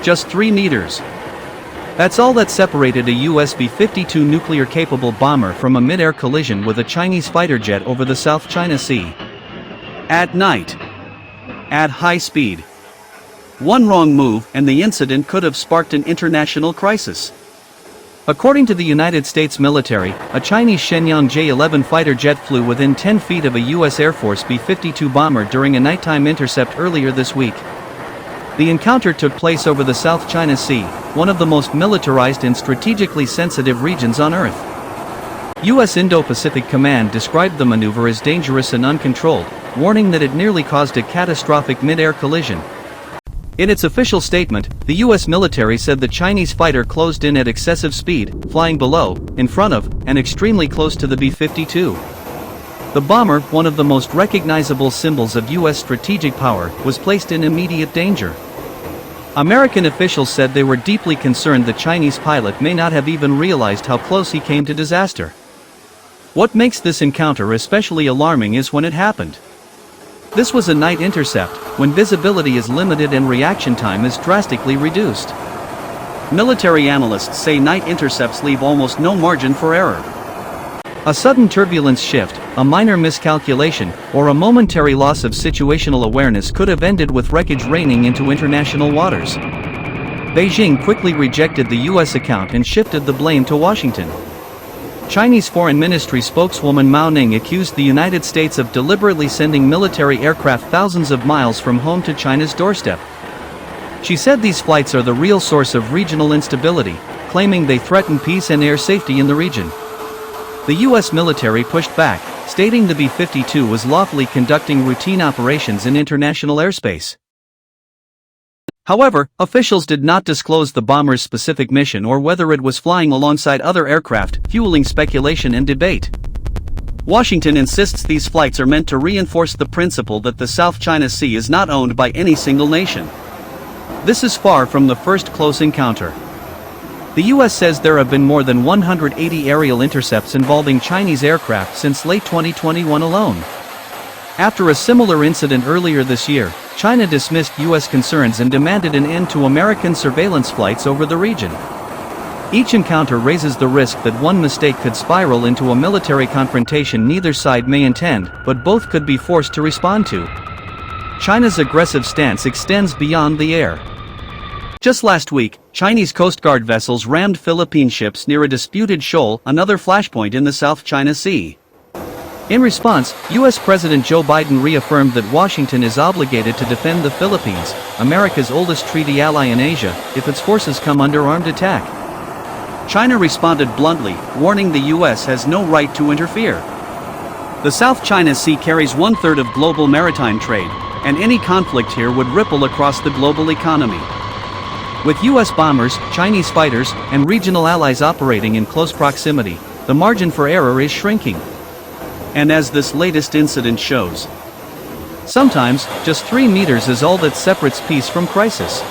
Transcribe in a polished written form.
Just 3 meters. That's all that separated a US B-52 nuclear-capable bomber from a mid-air collision with a Chinese fighter jet over the South China Sea. At night. At high speed. One wrong move and the incident could have sparked an international crisis. According to the United States military, a Chinese Shenyang J-11 fighter jet flew within 10 feet of a U.S. Air Force B-52 bomber during a nighttime intercept earlier this week. The encounter took place over the South China Sea, one of the most militarized and strategically sensitive regions on Earth. U.S. Indo-Pacific Command described the maneuver as dangerous and uncontrolled, warning that it nearly caused a catastrophic mid-air collision. In its official statement, the U.S. military said the Chinese fighter closed in at excessive speed, flying below, in front of, and extremely close to the B-52. The bomber, one of the most recognizable symbols of U.S. strategic power, was placed in immediate danger. American officials said they were deeply concerned the Chinese pilot may not have even realized how close he came to disaster. What makes this encounter especially alarming is when it happened. This was a night intercept, when visibility is limited and reaction time is drastically reduced. Military analysts say night intercepts leave almost no margin for error. A sudden turbulence shift, a minor miscalculation, or a momentary loss of situational awareness could have ended with wreckage raining into international waters. Beijing quickly rejected the U.S. account and shifted the blame to Washington. Chinese Foreign Ministry spokeswoman Mao Ning accused the United States of deliberately sending military aircraft thousands of miles from home to China's doorstep. She said these flights are the real source of regional instability, claiming they threaten peace and air safety in the region. The U.S. military pushed back, stating the B-52 was lawfully conducting routine operations in international airspace. However, officials did not disclose the bomber's specific mission or whether it was flying alongside other aircraft, fueling speculation and debate. Washington insists these flights are meant to reinforce the principle that the South China Sea is not owned by any single nation. This is far from the first close encounter. The U.S. says there have been more than 180 aerial intercepts involving Chinese aircraft since late 2021 alone. After a similar incident earlier this year, China dismissed U.S. concerns and demanded an end to American surveillance flights over the region. Each encounter raises the risk that one mistake could spiral into a military confrontation neither side may intend, but both could be forced to respond to. China's aggressive stance extends beyond the air. Just last week, Chinese Coast Guard vessels rammed Philippine ships near a disputed shoal, another flashpoint in the South China Sea. In response, U.S. President Joe Biden reaffirmed that Washington is obligated to defend the Philippines, America's oldest treaty ally in Asia, if its forces come under armed attack. China responded bluntly, warning the U.S. has no right to interfere. The South China Sea carries 1/3 of global maritime trade, and any conflict here would ripple across the global economy. With U.S. bombers, Chinese fighters, and regional allies operating in close proximity, the margin for error is shrinking. And as this latest incident shows, sometimes, just 3 meters is all that separates peace from crisis.